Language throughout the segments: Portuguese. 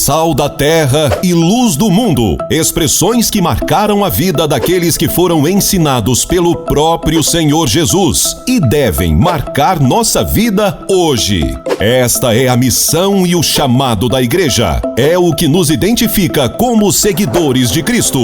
sal da terra e luz do mundo, expressões que marcaram a vida daqueles que foram ensinados pelo próprio Senhor Jesus e devem marcar nossa vida hoje. Esta é a missão e o chamado da igreja. É o que nos identifica como seguidores de Cristo.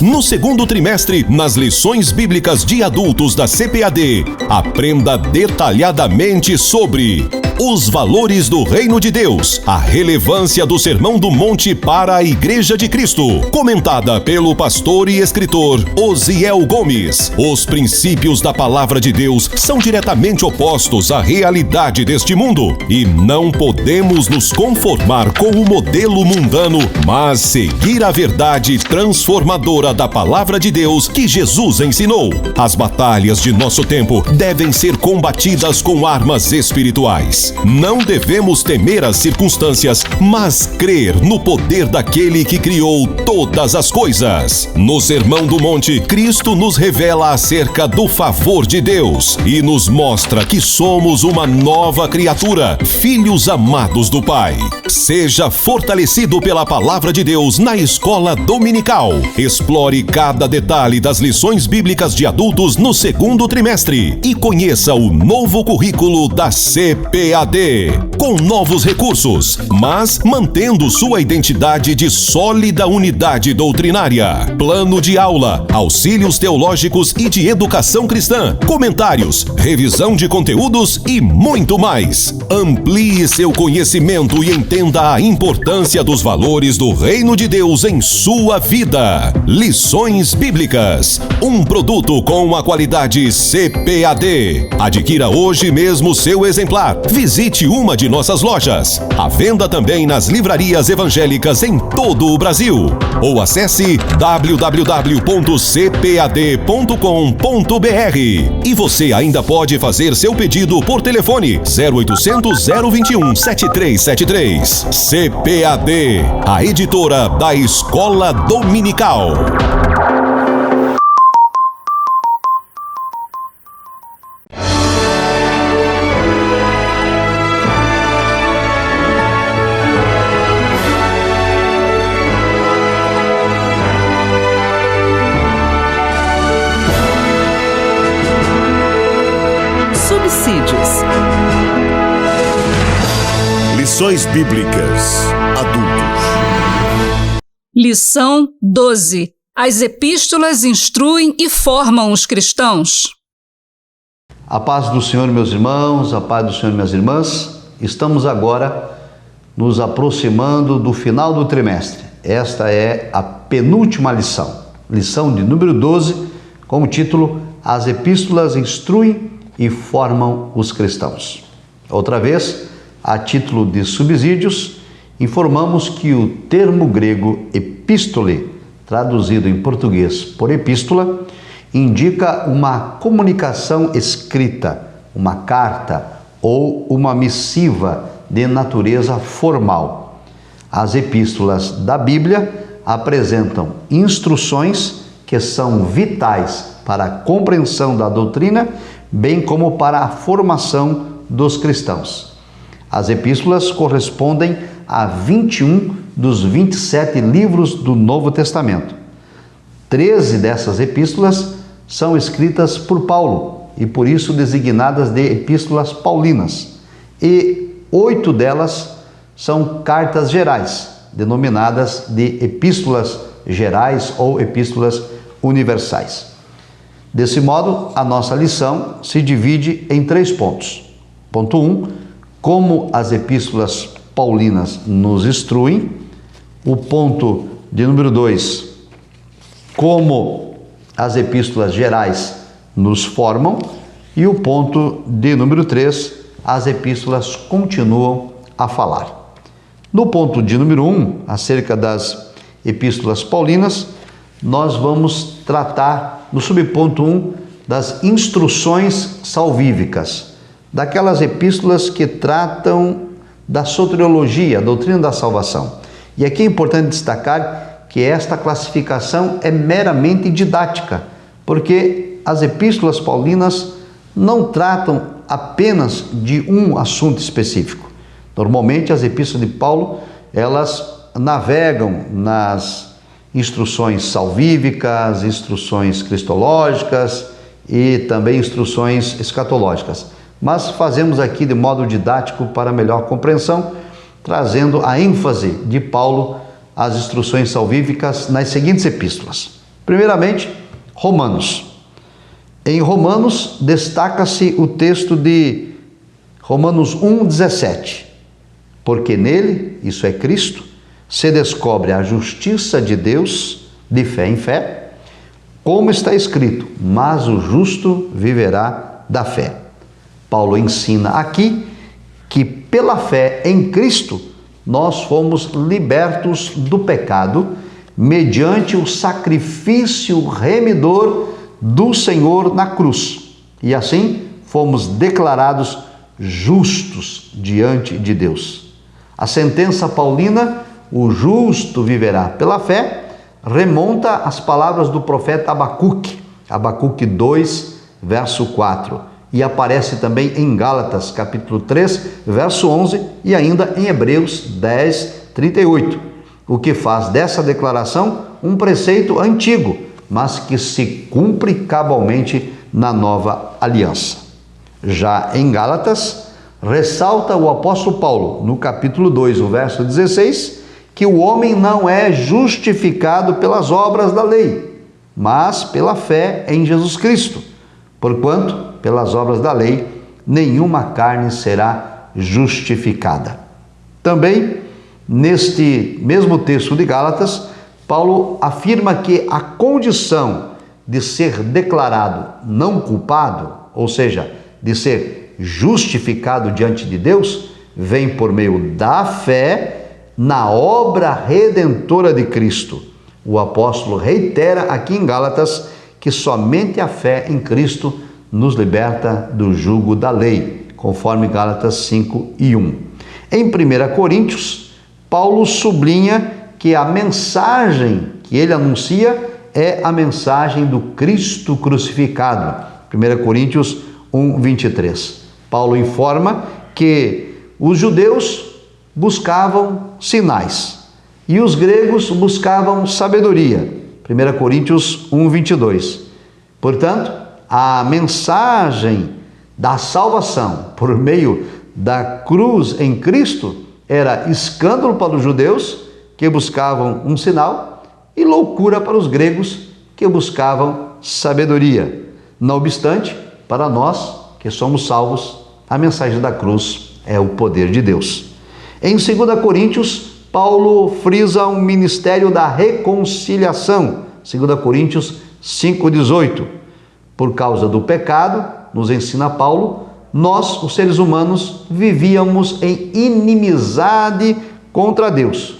No segundo trimestre, nas lições bíblicas de adultos da CPAD, aprenda detalhadamente sobre os valores do Reino de Deus, a relevância do Sermão do Monte para a Igreja de Cristo, comentada pelo pastor e escritor Osiel Gomes. Os princípios da Palavra de Deus são diretamente opostos à realidade deste mundo e não podemos nos conformar com o modelo mundano, mas seguir a verdade transformadora da Palavra de Deus que Jesus ensinou. As batalhas de nosso tempo devem ser combatidas com armas espirituais. Não devemos temer as circunstâncias, mas crer no poder daquele que criou todas as coisas. No Sermão do Monte, Cristo nos revela acerca do favor de Deus e nos mostra que somos uma nova criatura, filhos amados do Pai. Seja fortalecido pela Palavra de Deus na escola dominical. Explore cada detalhe das lições bíblicas de adultos no segundo trimestre e conheça o novo currículo da CPAD, com novos recursos, mas mantendo sua identidade de sólida unidade doutrinária. Plano de aula, auxílios teológicos e de educação cristã, comentários, revisão de conteúdos e muito mais. Amplie seu conhecimento e entenda a importância dos valores do Reino de Deus em sua vida. Lições Bíblicas, um produto com a qualidade CPAD. Adquira hoje mesmo seu exemplar. Visite uma de nossas lojas. À venda também nas livrarias evangélicas em todo o Brasil. Ou acesse www.cpad.com.br. E você ainda pode fazer seu pedido por telefone 0800 021 7373. CPAD, a editora da Escola Dominical. Subsídios. Lições Bíblicas Adultos. Lição 12. As epístolas instruem e formam os cristãos. A paz do Senhor, meus irmãos, a paz do Senhor, minhas irmãs. Estamos agora nos aproximando do final do trimestre. Esta é a penúltima lição de número 12, com o título As epístolas instruem e formam os cristãos. Outra vez, a título de subsídios, informamos que o termo grego epístole, traduzido em português por epístola, indica uma comunicação escrita, uma carta ou uma missiva de natureza formal. As epístolas da Bíblia apresentam instruções que são vitais para a compreensão da doutrina, bem como para a formação dos cristãos. As epístolas correspondem a 21 dos 27 livros do Novo Testamento. 13 dessas epístolas são escritas por Paulo e por isso designadas de epístolas paulinas, e 8 delas são cartas gerais, denominadas de epístolas gerais ou epístolas universais. Desse modo, a nossa lição se divide em 3 pontos. Ponto 1, como as epístolas paulinas nos instruem. O ponto de número 2, como as epístolas gerais nos formam. E o ponto de número 3, as epístolas continuam a falar. No ponto de número 1, acerca das epístolas paulinas, nós vamos tratar no subponto 1 das instruções salvíficas, daquelas epístolas que tratam da soteriologia, a doutrina da salvação. E aqui é importante destacar que esta classificação é meramente didática, porque as epístolas paulinas não tratam apenas de um assunto específico. Normalmente as epístolas de Paulo, elas navegam nas instruções salvíficas, instruções cristológicas e também instruções escatológicas. Mas fazemos aqui de modo didático para melhor compreensão, trazendo a ênfase de Paulo às instruções salvíficas nas seguintes epístolas. Primeiramente, Romanos. Em Romanos, destaca-se o texto de Romanos 1,17. Porque nele, isso é Cristo, se descobre a justiça de Deus de fé em fé, como está escrito, mas o justo viverá da fé. Paulo ensina aqui que pela fé em Cristo nós fomos libertos do pecado mediante o sacrifício remidor do Senhor na cruz. E assim fomos declarados justos diante de Deus. A sentença paulina, o justo viverá pela fé, remonta às palavras do profeta Abacuque, Abacuque 2, verso 4, e aparece também em Gálatas, capítulo 3, verso 11, e ainda em Hebreus 10, 38, o que faz dessa declaração um preceito antigo, mas que se cumpre cabalmente na nova aliança. Já em Gálatas, ressalta o apóstolo Paulo, no capítulo 2, o verso 16, que o homem não é justificado pelas obras da lei, mas pela fé em Jesus Cristo. Porquanto, pelas obras da lei, nenhuma carne será justificada. Também, neste mesmo texto de Gálatas, Paulo afirma que a condição de ser declarado não culpado, ou seja, de ser justificado diante de Deus, vem por meio da fé na obra redentora de Cristo. O apóstolo reitera aqui em Gálatas que somente a fé em Cristo nos liberta do jugo da lei, conforme Gálatas 5 e 1. Em 1 Coríntios, Paulo sublinha que a mensagem que ele anuncia é a mensagem do Cristo crucificado. 1 Coríntios 1, 23. Paulo informa que os judeus buscavam sinais e os gregos buscavam sabedoria. 1 Coríntios 1, 22. Portanto, a mensagem da salvação por meio da cruz em Cristo era escândalo para os judeus, que buscavam um sinal, e loucura para os gregos, que buscavam sabedoria. Não obstante, para nós que somos salvos, a mensagem da cruz é o poder de Deus. Em 2 Coríntios, Paulo frisa um ministério da reconciliação. 2 Coríntios 5,18. Por causa do pecado, nos ensina Paulo, nós, os seres humanos, vivíamos em inimizade contra Deus.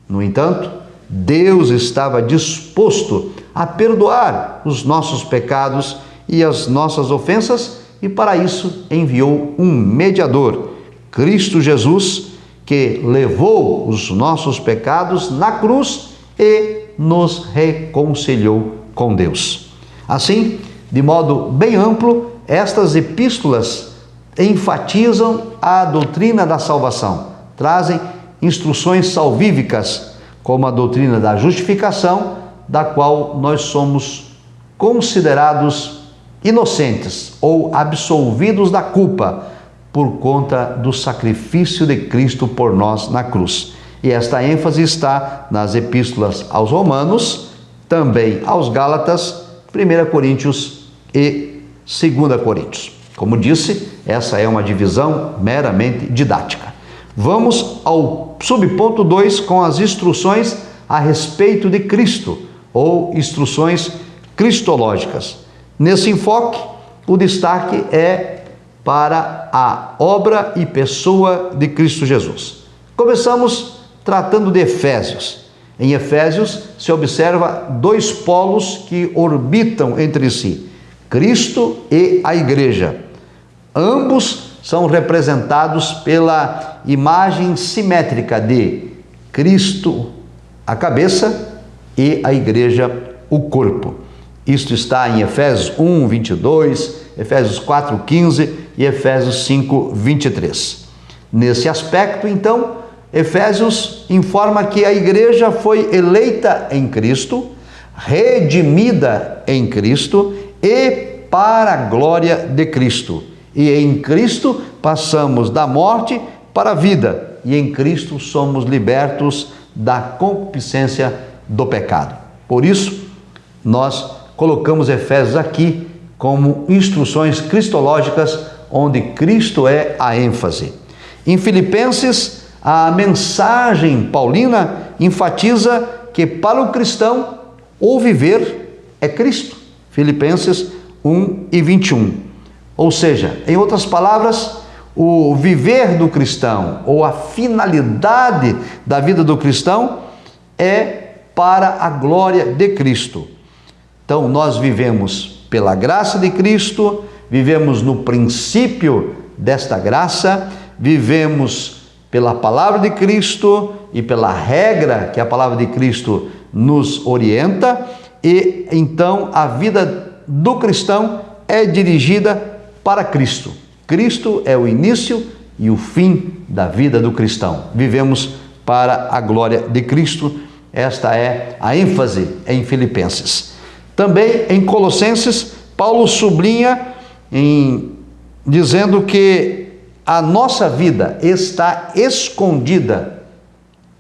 No entanto, Deus estava disposto a perdoar os nossos pecados e as nossas ofensas, e para isso enviou um mediador, Cristo Jesus, que levou os nossos pecados na cruz e nos reconciliou com Deus. Assim, de modo bem amplo, estas epístolas enfatizam a doutrina da salvação, trazem instruções salvíficas, como a doutrina da justificação, da qual nós somos considerados inocentes ou absolvidos da culpa por conta do sacrifício de Cristo por nós na cruz. E esta ênfase está nas epístolas aos Romanos, também aos Gálatas, 1 Coríntios e 2 Coríntios. Como disse, essa é uma divisão meramente didática. Vamos ao subponto 2 com as instruções a respeito de Cristo, ou instruções cristológicas. Nesse enfoque, o destaque é para a obra e pessoa de Cristo Jesus. Começamos tratando de Efésios. Em Efésios se observa dois polos que orbitam entre si, Cristo e a Igreja. Ambos são representados pela imagem simétrica de Cristo, a cabeça, e a Igreja, o corpo. Isto está em Efésios 1, 22, Efésios 4, 15 e Efésios 5, 23. Nesse aspecto, então, Efésios informa que a igreja foi eleita em Cristo, redimida em Cristo e para a glória de Cristo. E em Cristo passamos da morte para a vida, e em Cristo somos libertos da concupiscência do pecado. Por isso, nós colocamos Efésios aqui como instruções cristológicas, onde Cristo é a ênfase. Em Filipenses, a mensagem paulina enfatiza que para o cristão, o viver é Cristo. Filipenses 1:21. Ou seja, em outras palavras, o viver do cristão, ou a finalidade da vida do cristão, é para a glória de Cristo. Então, nós vivemos pela graça de Cristo, vivemos no princípio desta graça, vivemos pela palavra de Cristo e pela regra que a palavra de Cristo nos orienta, e então a vida do cristão é dirigida para Cristo. Cristo é o início e o fim da vida do cristão. Vivemos para a glória de Cristo. Esta é a ênfase em Filipenses. Também em Colossenses, Paulo sublinha dizendo que a nossa vida está escondida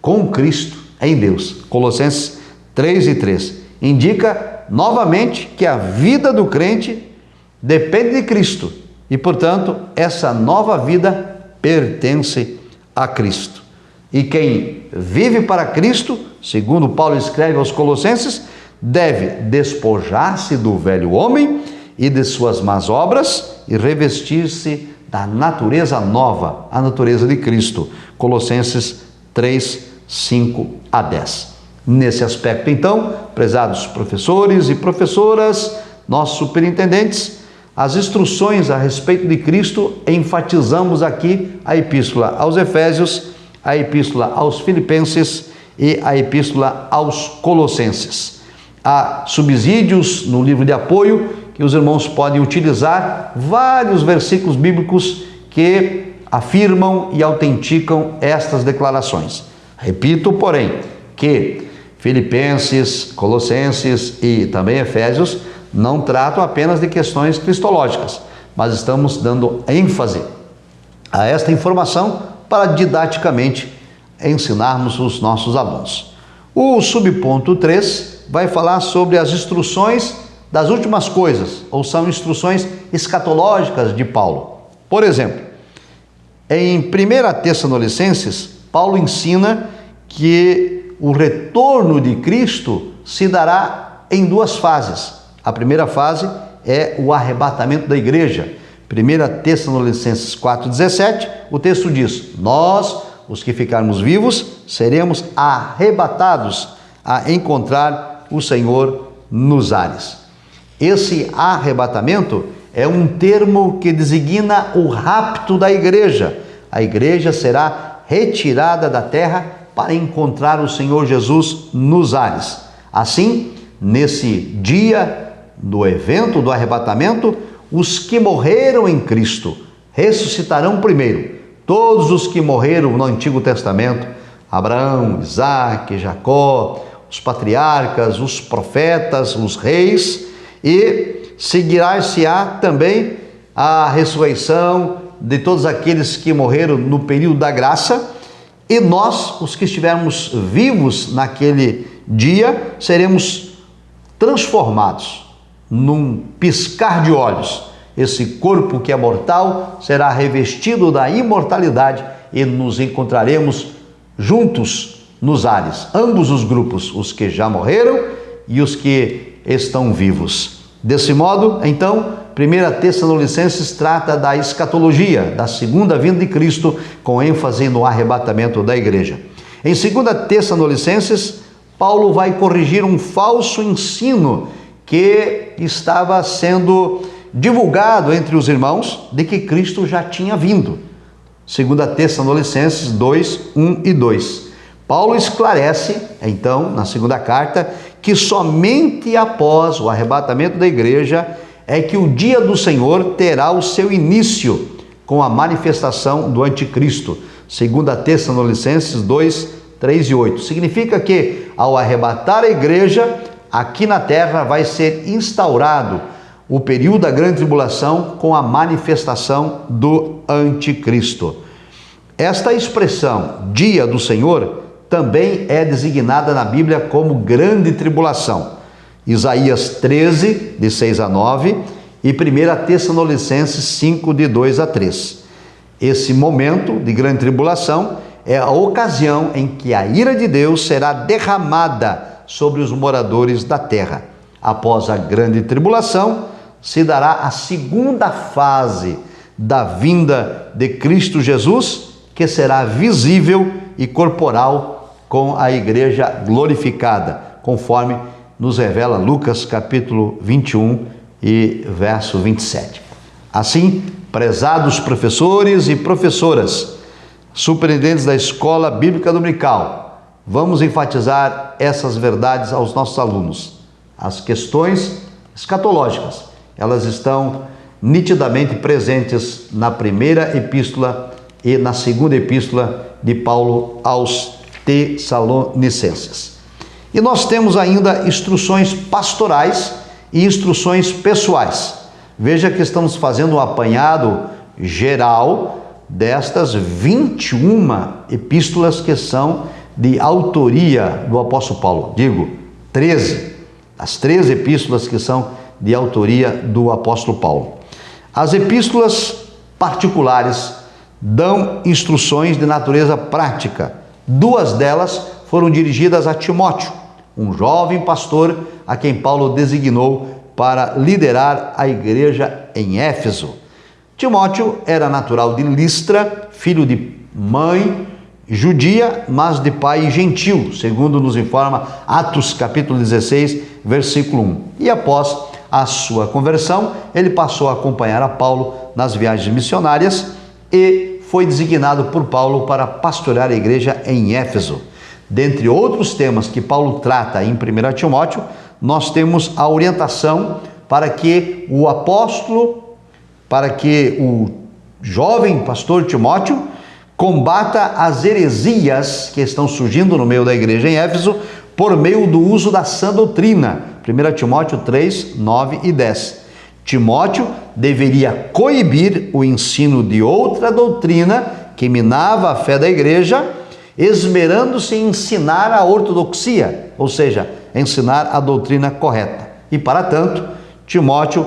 com Cristo em Deus. Colossenses 3:3 indica novamente que a vida do crente depende de Cristo e, portanto, essa nova vida pertence a Cristo. E quem vive para Cristo, segundo Paulo escreve aos Colossenses, deve despojar-se do velho homem e de suas más obras e revestir-se da natureza nova, a natureza de Cristo. Colossenses 3:5-10. Nesse aspecto, então, prezados professores e professoras, nossos superintendentes, as instruções a respeito de Cristo, enfatizamos aqui a epístola aos Efésios, a epístola aos Filipenses e a epístola aos Colossenses. Há subsídios no livro de apoio que os irmãos podem utilizar, vários versículos bíblicos que afirmam e autenticam estas declarações. Repito, porém, que Filipenses, Colossenses e também Efésios não tratam apenas de questões cristológicas, mas estamos dando ênfase a esta informação para didaticamente ensinarmos os nossos alunos. O subponto 3 vai falar sobre as instruções das últimas coisas, ou são instruções escatológicas de Paulo. Por exemplo, em 1 Tessalonicenses, Paulo ensina que o retorno de Cristo se dará em duas fases. A primeira fase é o arrebatamento da igreja. 1 Tessalonicenses 4:17, o texto diz: nós, os que ficarmos vivos, seremos arrebatados a encontrar o Senhor nos ares. Esse arrebatamento é um termo que designa o rapto da igreja. A igreja será retirada da terra para encontrar o Senhor Jesus nos ares. Assim, nesse dia do evento do arrebatamento, os que morreram em Cristo ressuscitarão primeiro. Todos os que morreram no Antigo Testamento, Abraão, Isaque, Jacó, os patriarcas, os profetas, os reis, e seguirá-se-á também a ressurreição de todos aqueles que morreram no período da graça, e nós, os que estivermos vivos naquele dia, seremos transformados num piscar de olhos. Esse corpo que é mortal será revestido da imortalidade e nos encontraremos juntos nos ares, ambos os grupos, os que já morreram e os que estão vivos. Desse modo, então, 1 Tessalonicenses trata da escatologia, da segunda vinda de Cristo, com ênfase no arrebatamento da igreja. Em 2 Tessalonicenses, Paulo vai corrigir um falso ensino que estava sendo divulgado entre os irmãos de que Cristo já tinha vindo. 2 Tessalonicenses 2:1-2. Paulo esclarece, então, na segunda carta, que somente após o arrebatamento da igreja é que o dia do Senhor terá o seu início com a manifestação do anticristo. 2 Tessalonicenses 2, 3 e 8. Significa que, ao arrebatar a igreja, aqui na terra vai ser instaurado o período da grande tribulação com a manifestação do anticristo. Esta expressão, dia do Senhor, também é designada na Bíblia como grande tribulação. Isaías 13, de 6 a 9, e 1 Tessalonicenses 5, de 2 a 3. Esse momento de grande tribulação é a ocasião em que a ira de Deus será derramada sobre os moradores da terra. Após a grande tribulação, se dará a segunda fase da vinda de Cristo Jesus, que será visível e corporal com a igreja glorificada, conforme nos revela Lucas capítulo 21 e verso 27. Assim, prezados professores e professoras, superintendentes da Escola Bíblica Dominical, vamos enfatizar essas verdades aos nossos alunos. As questões escatológicas, elas estão nitidamente presentes na primeira epístola e na segunda epístola de Paulo aos Tessalonicenses. E nós temos ainda instruções pastorais e instruções pessoais. Veja que estamos fazendo um apanhado geral destas 21 epístolas que são de autoria do apóstolo Paulo. Digo, 13. As 13 epístolas que são de autoria do apóstolo Paulo. As epístolas particulares dão instruções de natureza prática. 2 delas foram dirigidas a Timóteo, um jovem pastor a quem Paulo designou para liderar a igreja em Éfeso. Timóteo era natural de Listra, filho de mãe judia, mas de pai gentil, segundo nos informa Atos capítulo 16, versículo 1. E após a sua conversão, ele passou a acompanhar a Paulo nas viagens missionárias e foi designado por Paulo para pastorear a igreja em Éfeso. Dentre outros temas que Paulo trata em 1 Timóteo, nós temos a orientação para que o apóstolo, para que o jovem pastor Timóteo combata as heresias que estão surgindo no meio da igreja em Éfeso por meio do uso da sã doutrina. 1 Timóteo 3, 9 e 10. Timóteo deveria coibir o ensino de outra doutrina que minava a fé da igreja, esmerando-se em ensinar a ortodoxia, ou seja, ensinar a doutrina correta. E para tanto, Timóteo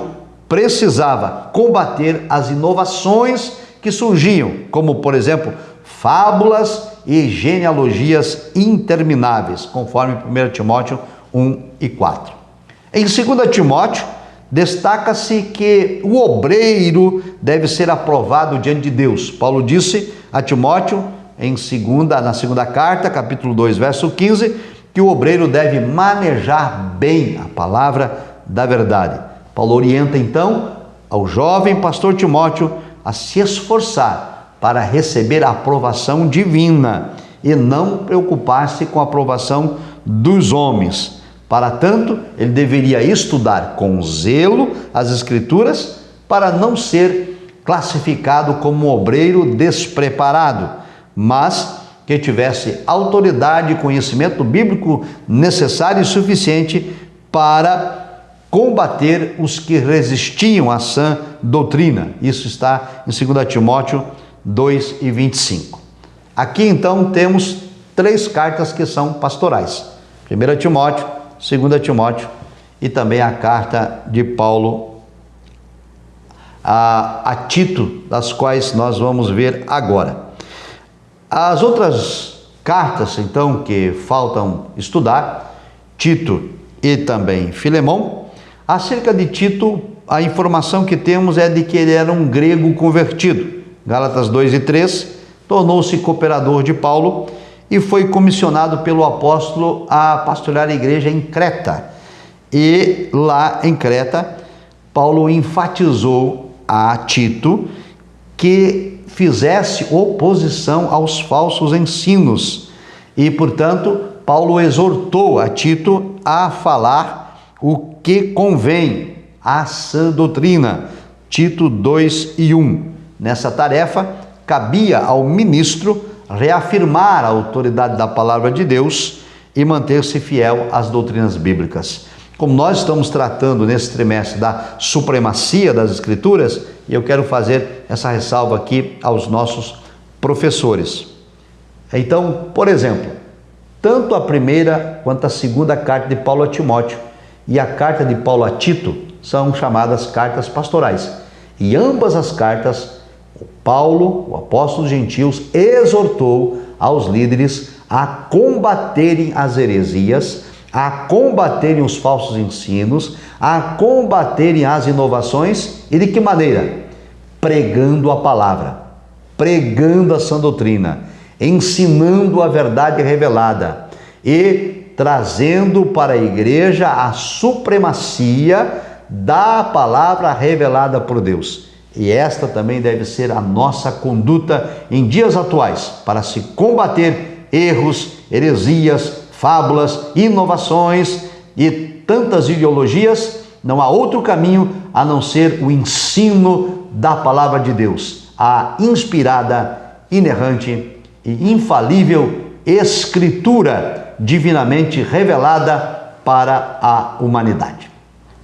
precisava combater as inovações que surgiam, como por exemplo, fábulas e genealogias intermináveis, conforme 1 Timóteo 1 e 4. Em 2 Timóteo, destaca-se que o obreiro deve ser aprovado diante de Deus. Paulo disse a Timóteo, na segunda carta, capítulo 2, verso 15, que o obreiro deve manejar bem a palavra da verdade. Paulo orienta então ao jovem pastor Timóteo a se esforçar para receber a aprovação divina e não preocupar-se com a aprovação dos homens. Para tanto, ele deveria estudar com zelo as Escrituras para não ser classificado como um obreiro despreparado, mas que tivesse autoridade e conhecimento bíblico necessário e suficiente para combater os que resistiam à sã doutrina. Isso está em 2 Timóteo 2 e 25. Aqui então temos 3 cartas que são pastorais. 1 Timóteo, 2 Timóteo e também a carta de Paulo a Tito, das quais nós vamos ver agora. As outras cartas, então, que faltam estudar, Tito e também Filemão. Acerca de Tito, a informação que temos é de que ele era um grego convertido. Gálatas 2 e 3, tornou-se cooperador de Paulo e foi comissionado pelo apóstolo a pastorear a igreja em Creta. E lá em Creta, Paulo enfatizou a Tito que fizesse oposição aos falsos ensinos. E, portanto, Paulo exortou a Tito a falar o que convém à sã doutrina. Tito 2 e 1. Nessa tarefa, cabia ao ministro reafirmar a autoridade da palavra de Deus e manter-se fiel às doutrinas bíblicas. Como nós estamos tratando nesse trimestre da supremacia das Escrituras, eu quero fazer essa ressalva aqui aos nossos professores. Então, por exemplo, tanto a primeira quanto a segunda carta de Paulo a Timóteo e a carta de Paulo a Tito são chamadas cartas pastorais. E ambas as cartas, Paulo, o apóstolo dos gentios, exortou aos líderes a combaterem as heresias, a combaterem os falsos ensinos, a combaterem as inovações. E de que maneira? Pregando a palavra, pregando a sã doutrina, ensinando a verdade revelada e trazendo para a igreja a supremacia da palavra revelada por Deus. E esta também deve ser a nossa conduta em dias atuais, para se combater erros, heresias, fábulas, inovações e tantas ideologias. Não há outro caminho a não ser o ensino da palavra de Deus, a inspirada, inerrante e infalível Escritura divinamente revelada para a humanidade.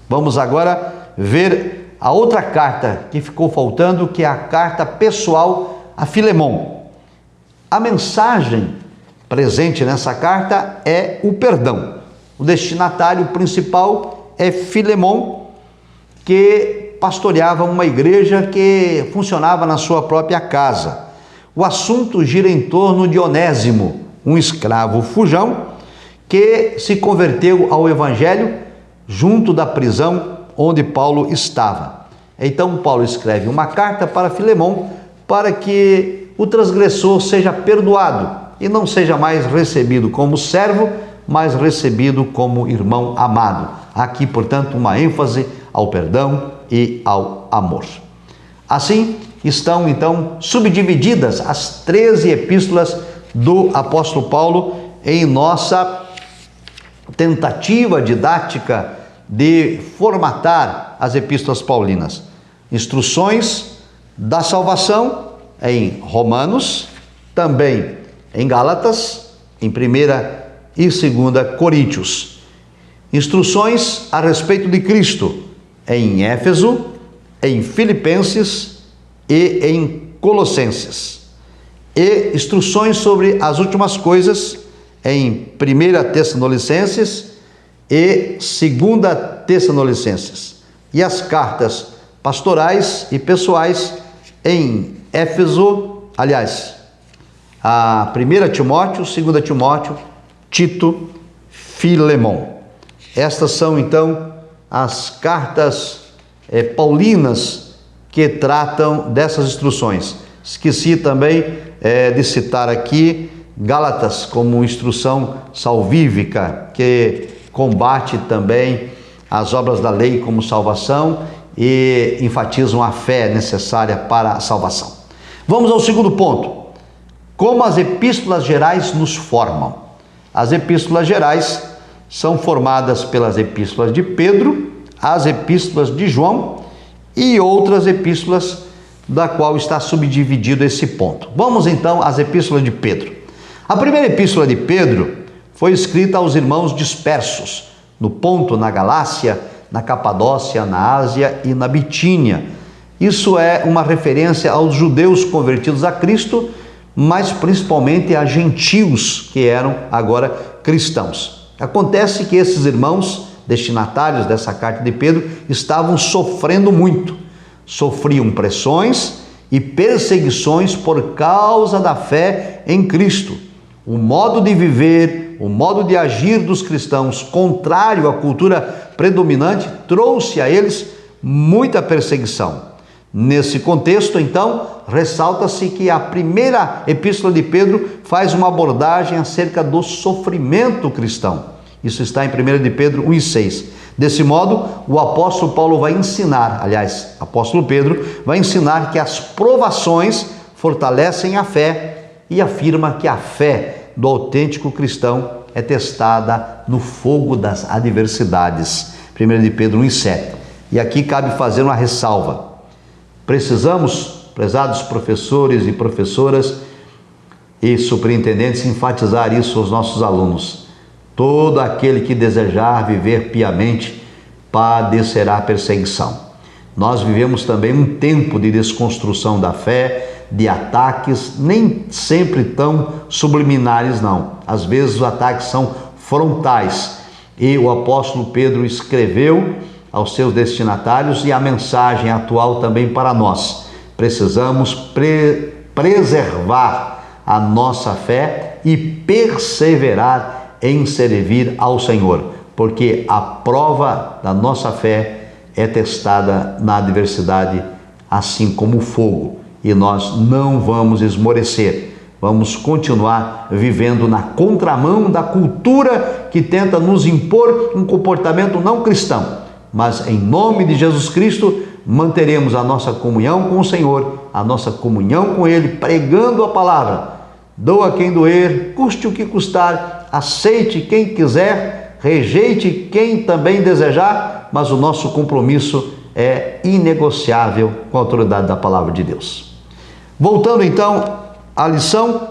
Vamos agora ver a outra carta que ficou faltando, que é a carta pessoal a Filemon. A mensagem presente nessa carta é o perdão. O destinatário principal é Filemon, que pastoreava uma igreja que funcionava na sua própria casa. O assunto gira em torno de Onésimo, um escravo fujão que se converteu ao evangelho junto da prisão onde Paulo estava. Então Paulo escreve uma carta para Filemon para que o transgressor seja perdoado e não seja mais recebido como servo, mas recebido como irmão amado. Aqui, portanto, uma ênfase ao perdão e ao amor. Assim, estão então subdivididas as 13 epístolas do apóstolo Paulo em nossa tentativa didática de formatar as epístolas paulinas. Instruções da salvação em Romanos, também em Gálatas, em 1ª e 2ª Coríntios. Instruções a respeito de Cristo em Éfeso, em Filipenses e em Colossenses. E instruções sobre as últimas coisas em 1ª Tessalonicenses e 2ª Tessalonicenses. E as cartas pastorais e pessoais em Éfeso, aliás, a 1ª Timóteo, 2ª Timóteo, Tito, Filemon. Estas são então as cartas paulinas que tratam dessas instruções. Esqueci também de citar aqui Gálatas como instrução salvífica, que combate também as obras da lei como salvação e enfatizam a fé necessária para a salvação. Vamos ao segundo ponto. Como as epístolas gerais nos formam? As epístolas gerais são formadas pelas epístolas de Pedro, as epístolas de João e outras epístolas da qual está subdividido esse ponto. Vamos então às epístolas de Pedro. A primeira epístola de Pedro foi escrita aos irmãos dispersos no Ponto, na Galácia, na Capadócia, na Ásia e na Bitínia. Isso é uma referência aos judeus convertidos a Cristo, mas principalmente a gentios que eram agora cristãos. Acontece que esses irmãos, destinatários dessa carta de Pedro, estavam sofrendo muito. Sofriam pressões e perseguições por causa da fé em Cristo. O modo de viver, o modo de agir dos cristãos, contrário à cultura predominante, trouxe a eles muita perseguição. Nesse contexto, então, ressalta-se que a primeira epístola de Pedro faz uma abordagem acerca do sofrimento cristão. Isso está em 1 de Pedro 1,6. Desse modo, o apóstolo Paulo vai ensinar, aliás, o apóstolo Pedro vai ensinar que as provações fortalecem a fé e afirma que a fé do autêntico cristão é testada no fogo das adversidades. 1 de Pedro 1,7. E aqui cabe fazer uma ressalva. Precisamos, prezados professores e professoras, e superintendentes enfatizar isso aos nossos alunos. Todo aquele que desejar viver piamente padecerá perseguição. Nós vivemos também um tempo de desconstrução da fé, de ataques, nem sempre tão subliminares não. Às vezes os ataques são frontais. E o apóstolo Pedro escreveu aos seus destinatários, e a mensagem atual também para nós. Precisamos preservar a nossa fé e perseverar em servir ao Senhor, porque a prova da nossa fé é testada na adversidade, assim como o fogo, e nós não vamos esmorecer. Vamos continuar vivendo na contramão da cultura que tenta nos impor um comportamento não cristão. Mas em nome de Jesus Cristo, manteremos a nossa comunhão com o Senhor, a nossa comunhão com Ele, pregando a palavra. Doa quem doer, custe o que custar, aceite quem quiser, rejeite quem também desejar, mas o nosso compromisso é inegociável com a autoridade da palavra de Deus. Voltando então à lição,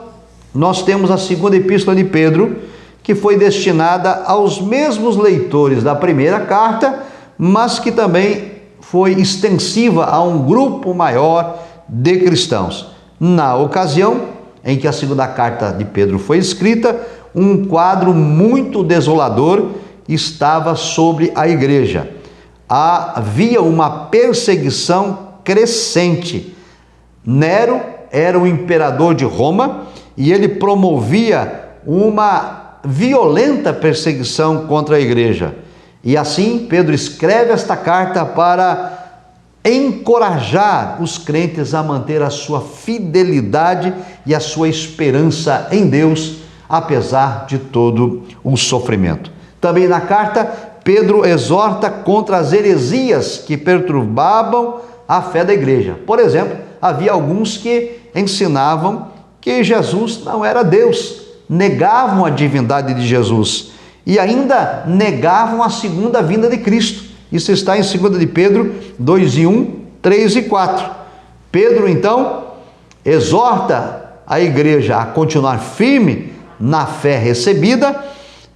nós temos a segunda epístola de Pedro, que foi destinada aos mesmos leitores da primeira carta, mas que também foi extensiva a um grupo maior de cristãos. Na ocasião em que a segunda carta de Pedro foi escrita, um quadro muito desolador estava sobre a igreja. Havia uma perseguição crescente. Nero era o imperador de Roma e ele promovia uma violenta perseguição contra a igreja. E assim, Pedro escreve esta carta para encorajar os crentes a manter a sua fidelidade e a sua esperança em Deus, apesar de todo o sofrimento. Também na carta, Pedro exorta contra as heresias que perturbavam a fé da igreja. Por exemplo, havia alguns que ensinavam que Jesus não era Deus, negavam a divindade de Jesus e ainda negavam a segunda vinda de Cristo. Isso está em 2 de Pedro 2:1, 3 e 4. Pedro, então, exorta a igreja a continuar firme na fé recebida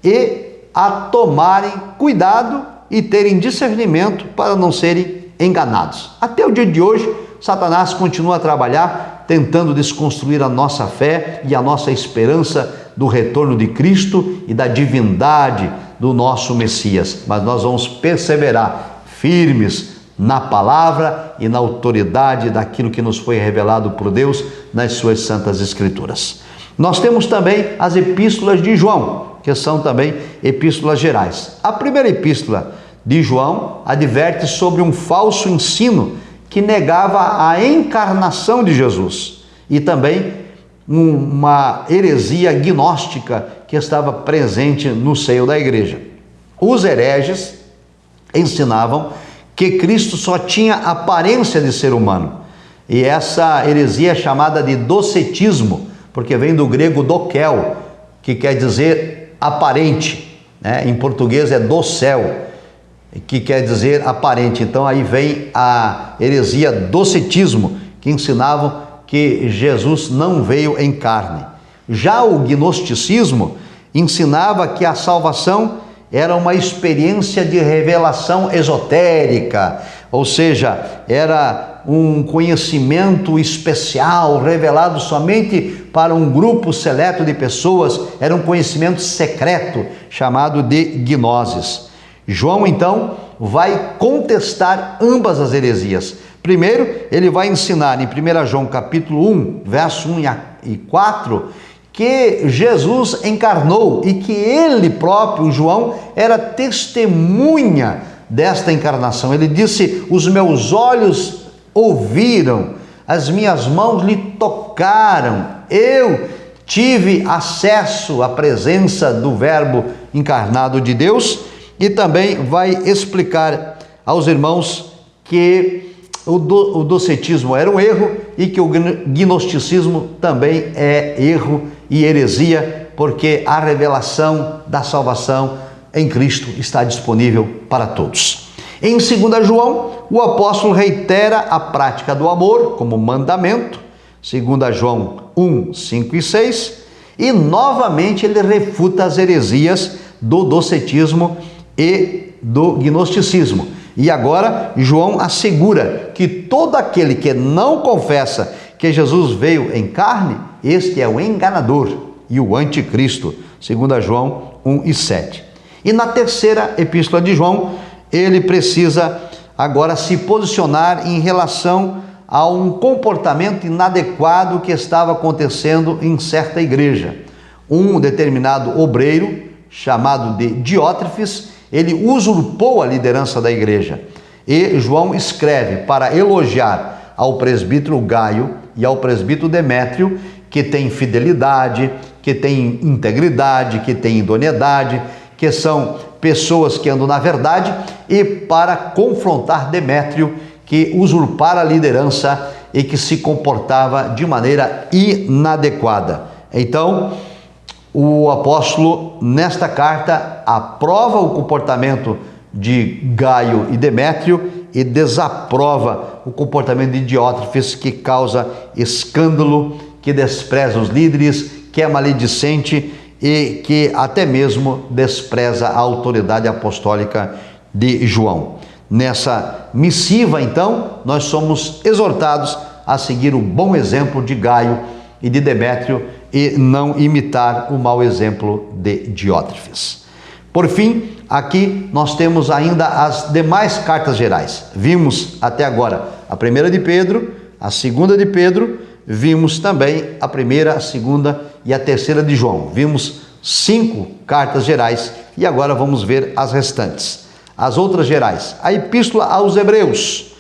e a tomarem cuidado e terem discernimento para não serem enganados. Até o dia de hoje, Satanás continua a trabalhar, tentando desconstruir a nossa fé e a nossa esperança do retorno de Cristo e da divindade do nosso Messias. Mas nós vamos perseverar firmes na palavra e na autoridade daquilo que nos foi revelado por Deus nas suas santas escrituras. Nós temos também as epístolas de João, que são também epístolas gerais. A primeira epístola de João adverte sobre um falso ensino que negava a encarnação de Jesus e também uma heresia gnóstica que estava presente no seio da igreja. Os hereges ensinavam que Cristo só tinha aparência de ser humano, e essa heresia é chamada de docetismo, porque vem do grego dokel, que quer dizer aparente, né? Em português é docel, que quer dizer aparente. Então aí vem a heresia docetismo, que ensinavam que Jesus não veio em carne. Já o gnosticismo ensinava que a salvação era uma experiência de revelação esotérica, ou seja, era um conhecimento especial revelado somente para um grupo seleto de pessoas, era um conhecimento secreto chamado de gnoses. João então vai contestar ambas as heresias. Primeiro, ele vai ensinar em 1 João capítulo 1, verso 1 e 4, que Jesus encarnou e que ele próprio, João, era testemunha desta encarnação. Ele disse: os meus olhos ouviram, as minhas mãos lhe tocaram, eu tive acesso à presença do Verbo encarnado de Deus. E também vai explicar aos irmãos que o docetismo era um erro e que o gnosticismo também é erro e heresia, porque a revelação da salvação em Cristo está disponível para todos. Em 2 João, o apóstolo reitera a prática do amor como mandamento. 2 João 1, 5 e 6, e novamente ele refuta as heresias do docetismo e do gnosticismo. E agora João assegura que todo aquele que não confessa que Jesus veio em carne, este é o enganador e o anticristo, 2 João 1 e 7. E na terceira epístola de João, ele precisa agora se posicionar em relação a um comportamento inadequado que estava acontecendo em certa igreja. Um determinado obreiro, chamado de Diótrefes, ele usurpou a liderança da igreja. E João escreve para elogiar ao presbítero Gaio e ao presbítero Demétrio, que tem fidelidade, que tem integridade, que tem idoneidade, que são pessoas que andam na verdade, e para confrontar Demétrio, que usurpara a liderança e que se comportava de maneira inadequada. Então, o apóstolo, nesta carta, aprova o comportamento de Gaio e Demétrio e desaprova o comportamento de Diótrefes, que causa escândalo, que despreza os líderes, que é maledicente e que até mesmo despreza a autoridade apostólica de João. Nessa missiva, então, nós somos exortados a seguir o bom exemplo de Gaio e de Demétrio e não imitar o mau exemplo de Diótrefes. Por fim, aqui nós temos ainda as demais cartas gerais. Vimos até agora a primeira de Pedro, a segunda de Pedro, vimos também a primeira, a segunda e a terceira de João. Vimos 5 cartas gerais e agora vamos ver as restantes. As outras gerais. A epístola aos Hebreus,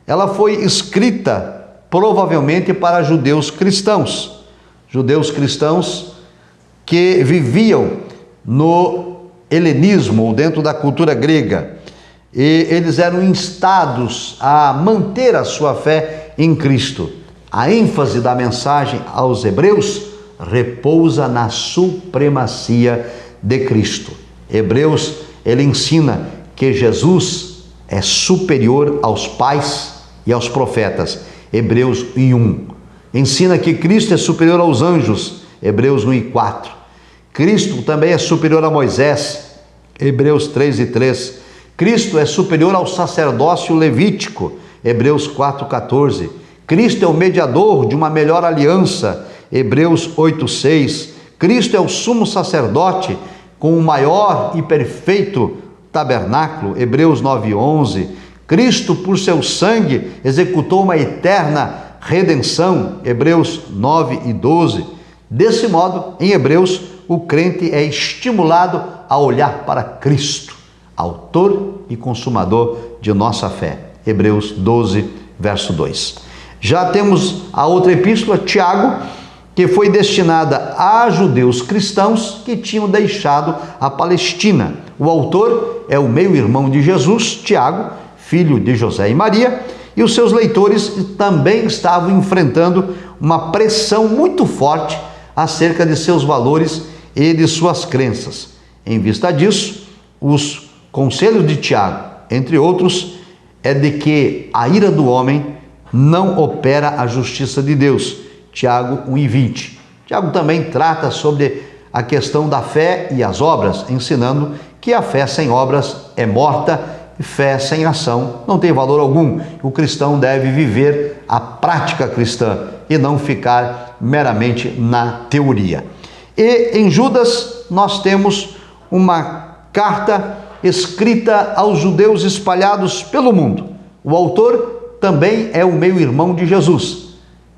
ela foi escrita provavelmente para judeus cristãos que viviam no helenismo ou dentro da cultura grega, e eles eram instados a manter a sua fé em Cristo. A ênfase da mensagem aos Hebreus repousa na supremacia de Cristo. Hebreus, ele ensina que Jesus é superior aos pais e aos profetas. Hebreus 1:1. Ensina que Cristo é superior aos anjos. Hebreus 1:4. Cristo também é superior a Moisés. Hebreus 3:3. Cristo é superior ao sacerdócio levítico. Hebreus 4:14. Cristo é o mediador de uma melhor aliança. Hebreus 8:6. Cristo é o sumo sacerdote com o maior e perfeito tabernáculo. Hebreus 9:11. Cristo, por seu sangue, executou uma eterna redenção. Hebreus 9:12. Desse modo, em Hebreus, o crente é estimulado a olhar para Cristo, autor e consumador de nossa fé. Hebreus 12, verso 2. Já temos a outra epístola, Tiago, que foi destinada a judeus cristãos que tinham deixado a Palestina. O autor é o meio-irmão de Jesus, Tiago, filho de José e Maria, e os seus leitores também estavam enfrentando uma pressão muito forte acerca de seus valores e de suas crenças. Em vista disso, os conselhos de Tiago, entre outros, é de que a ira do homem não opera a justiça de Deus. Tiago 1:20. Tiago também trata sobre a questão da fé e as obras, ensinando que a fé sem obras é morta e fé sem ação não tem valor algum. O cristão deve viver a prática cristã e não ficar meramente na teoria. E em Judas nós temos uma carta escrita aos judeus espalhados pelo mundo. O autor também é o meio-irmão de Jesus.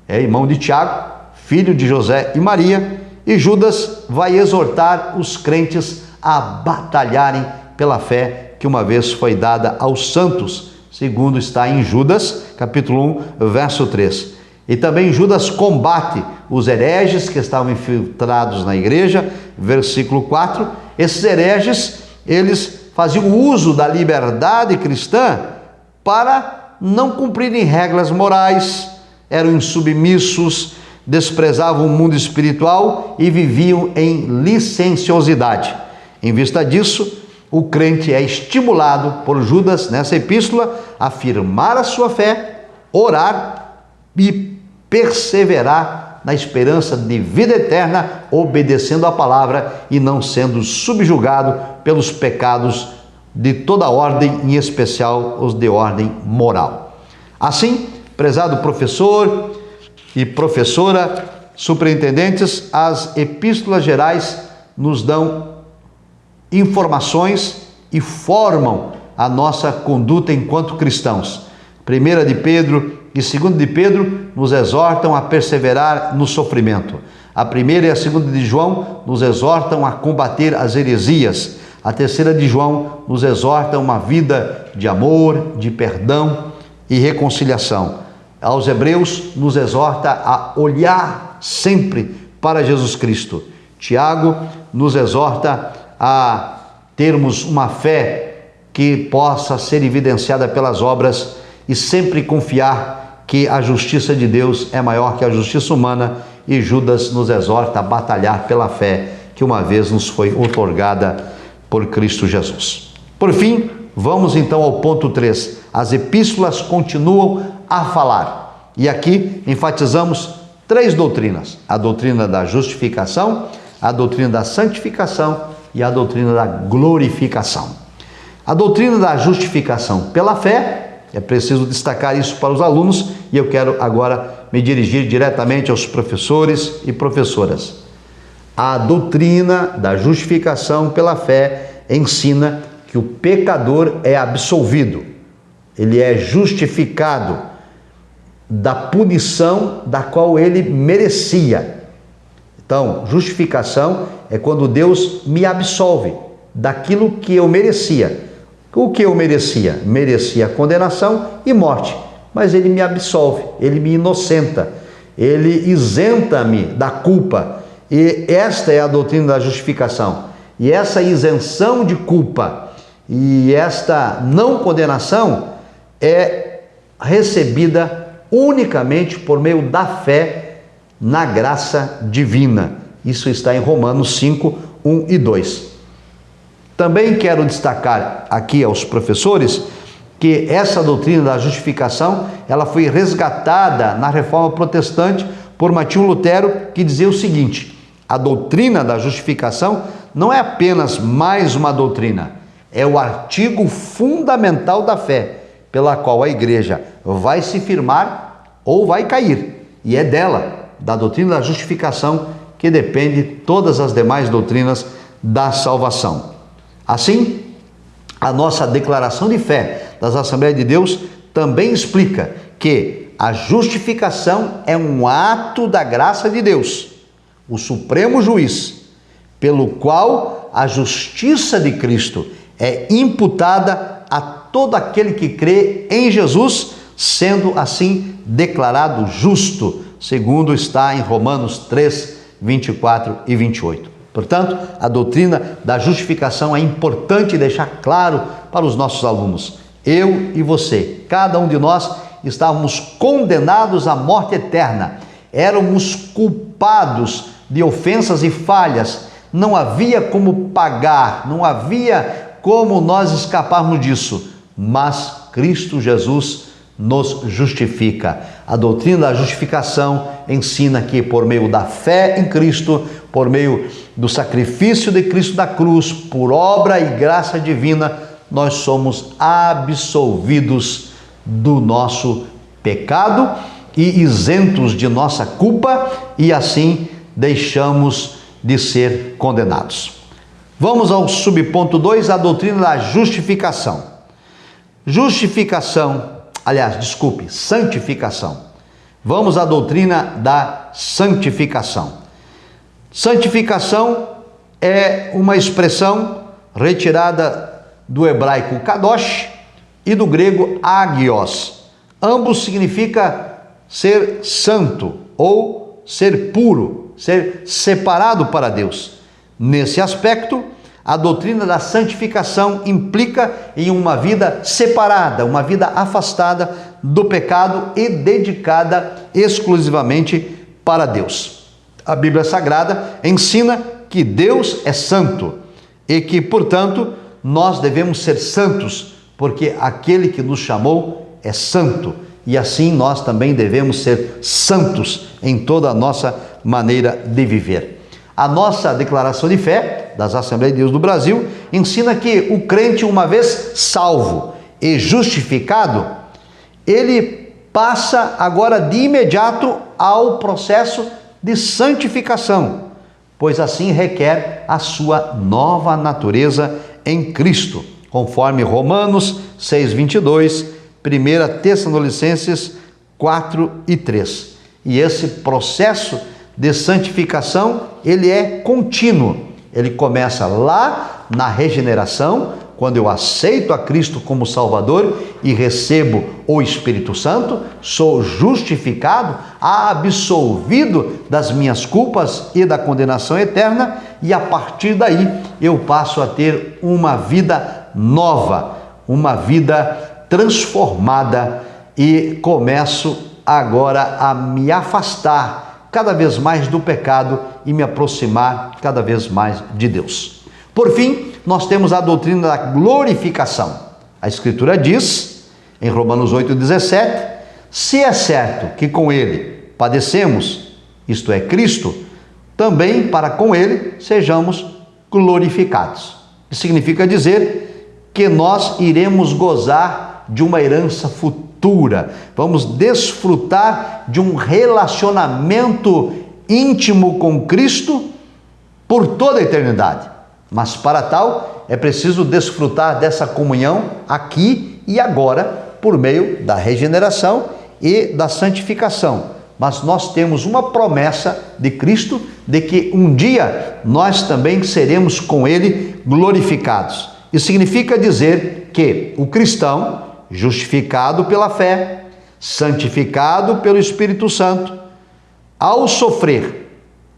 É irmão de Tiago, filho de José e Maria, e Judas vai exortar os crentes a batalharem pela fé que uma vez foi dada aos santos, segundo está em Judas, capítulo 1, verso 3. E também Judas combate os hereges que estavam infiltrados na igreja, versículo 4. Esses hereges, eles faziam uso da liberdade cristã para não cumprirem regras morais, eram insubmissos, desprezavam o mundo espiritual e viviam em licenciosidade. Em vista disso, o crente é estimulado por Judas, nessa epístola, a afirmar a sua fé, orar e perseverar na esperança de vida eterna, obedecendo a palavra e não sendo subjugado pelos pecados de toda ordem, em especial os de ordem moral. Assim, prezado professor e professora, superintendentes, as epístolas gerais nos dão informações e formam a nossa conduta enquanto cristãos. 1 de Pedro e 2 de Pedro nos exortam a perseverar no sofrimento. A 1ª e a 2ª de João nos exortam a combater as heresias. A 3ª de João nos exorta a uma vida de amor, de perdão e reconciliação. Aos Hebreus nos exorta a olhar sempre para Jesus Cristo. Tiago nos exorta a termos uma fé que possa ser evidenciada pelas obras e sempre confiar que a justiça de Deus é maior que a justiça humana, e Judas nos exorta a batalhar pela fé que uma vez nos foi outorgada por Cristo Jesus. Por fim, vamos então ao ponto 3. As epístolas continuam a falar. E aqui enfatizamos 3 doutrinas: a doutrina da justificação, a doutrina da santificação e a doutrina da glorificação. A doutrina da justificação pela fé, é preciso destacar isso para os alunos, e eu quero agora me dirigir diretamente aos professores e professoras. A doutrina da justificação pela fé ensina que o pecador é absolvido, ele é justificado da punição da qual ele merecia. Então, justificação é quando Deus me absolve daquilo que eu merecia. O que eu merecia? Merecia condenação e morte, mas ele me absolve, ele me inocenta, ele isenta-me da culpa. E esta é a doutrina da justificação. E essa isenção de culpa e esta não condenação é recebida unicamente por meio da fé na graça divina. Isso está em Romanos 5, 1 e 2. Também quero destacar aqui aos professores que essa doutrina da justificação, ela foi resgatada na Reforma Protestante por Martinho Lutero, que dizia o seguinte: a doutrina da justificação não é apenas mais uma doutrina, é o artigo fundamental da fé, pela qual a igreja vai se firmar ou vai cair. E é dela, da doutrina da justificação, que depende todas as demais doutrinas da salvação. Assim, a nossa declaração de fé das Assembleias de Deus também explica que a justificação é um ato da graça de Deus, o supremo juiz, pelo qual a justiça de Cristo é imputada a todo aquele que crê em Jesus, sendo assim declarado justo, segundo está em Romanos 3, 24 e 28. Portanto, a doutrina da justificação é importante deixar claro para os nossos alunos. Eu e você, cada um de nós, estávamos condenados à morte eterna. Éramos culpados de ofensas e falhas. Não havia como pagar, não havia como nós escaparmos disso. Mas Cristo Jesus nos justifica. A doutrina da justificação ensina que por meio da fé em Cristo, por meio do sacrifício de Cristo da cruz, por obra e graça divina, nós somos absolvidos do nosso pecado e isentos de nossa culpa, e assim deixamos de ser condenados. Vamos ao subponto 2, a doutrina da justificação. Santificação. Vamos à doutrina da santificação. Santificação é uma expressão retirada do hebraico kadosh e do grego agios. Ambos significam ser santo ou ser puro, ser separado para Deus. Nesse aspecto, a doutrina da santificação implica em uma vida separada, uma vida afastada do pecado e dedicada exclusivamente para Deus. A Bíblia Sagrada ensina que Deus é santo e que, portanto, nós devemos ser santos, porque aquele que nos chamou é santo e assim nós também devemos ser santos em toda a nossa maneira de viver. A nossa declaração de fé das Assembleias de Deus do Brasil ensina que o crente, uma vez salvo e justificado, ele passa agora de imediato ao processo de santificação, pois assim requer a sua nova natureza em Cristo, conforme Romanos 6:22, 1 Tessalonicenses 4:3. E esse processo de santificação, ele é contínuo. Ele começa lá na regeneração, quando eu aceito a Cristo como Salvador e recebo o Espírito Santo, sou justificado, absolvido das minhas culpas e da condenação eterna, e a partir daí eu passo a ter uma vida nova, uma vida transformada, e começo agora a me afastar cada vez mais do pecado e me aproximar cada vez mais de Deus. Por fim, nós temos a doutrina da glorificação. A Escritura diz, em Romanos 8:17, se é certo que com ele padecemos, isto é, Cristo, também para com ele sejamos glorificados. Isso significa dizer que nós iremos gozar de uma herança futura, vamos desfrutar de um relacionamento íntimo com Cristo por toda a eternidade. Mas para tal, é preciso desfrutar dessa comunhão aqui e agora, por meio da regeneração e da santificação. Mas nós temos uma promessa de Cristo de que um dia nós também seremos com Ele glorificados. Isso significa dizer que o cristão, justificado pela fé, santificado pelo Espírito Santo, ao sofrer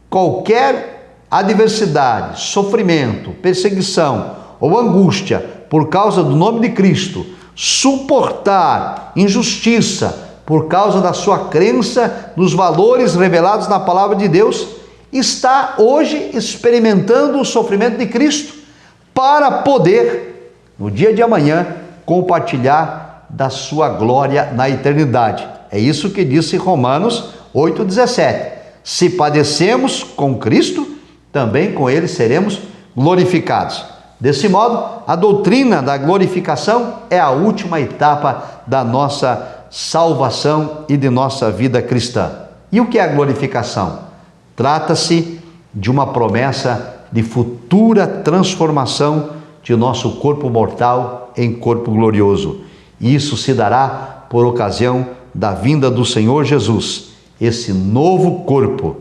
qualquer adversidade, sofrimento, perseguição ou angústia por causa do nome de Cristo, suportar injustiça por causa da sua crença nos valores revelados na palavra de Deus, está hoje experimentando o sofrimento de Cristo para poder, no dia de amanhã, compartilhar da sua glória na eternidade. É isso que disse Romanos 8:17. Se padecemos com Cristo, também com ele seremos glorificados. Desse modo, a doutrina da glorificação é a última etapa da nossa salvação e de nossa vida cristã. E o que é a glorificação? Trata-se de uma promessa de futura transformação de nosso corpo mortal em corpo glorioso. E isso se dará por ocasião da vinda do Senhor Jesus. Esse novo corpo,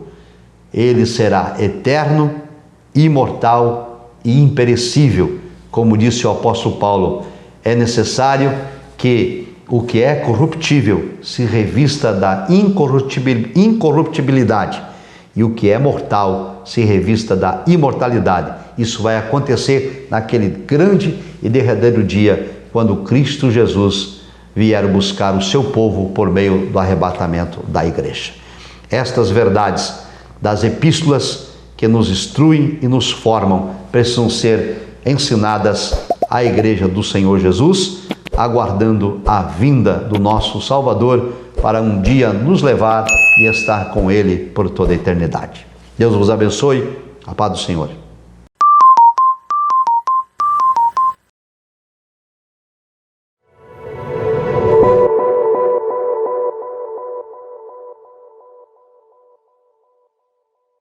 ele será eterno, imortal e imperecível. Como disse o apóstolo Paulo, é necessário que o que é corruptível se revista da incorruptibilidade e o que é mortal se revista da imortalidade. Isso vai acontecer naquele grande e derradeiro dia, quando Cristo Jesus vier buscar o seu povo por meio do arrebatamento da igreja. Estas verdades das epístolas que nos instruem e nos formam precisam ser ensinadas à igreja do Senhor Jesus, aguardando a vinda do nosso Salvador para um dia nos levar e estar com Ele por toda a eternidade. Deus vos abençoe. A paz do Senhor.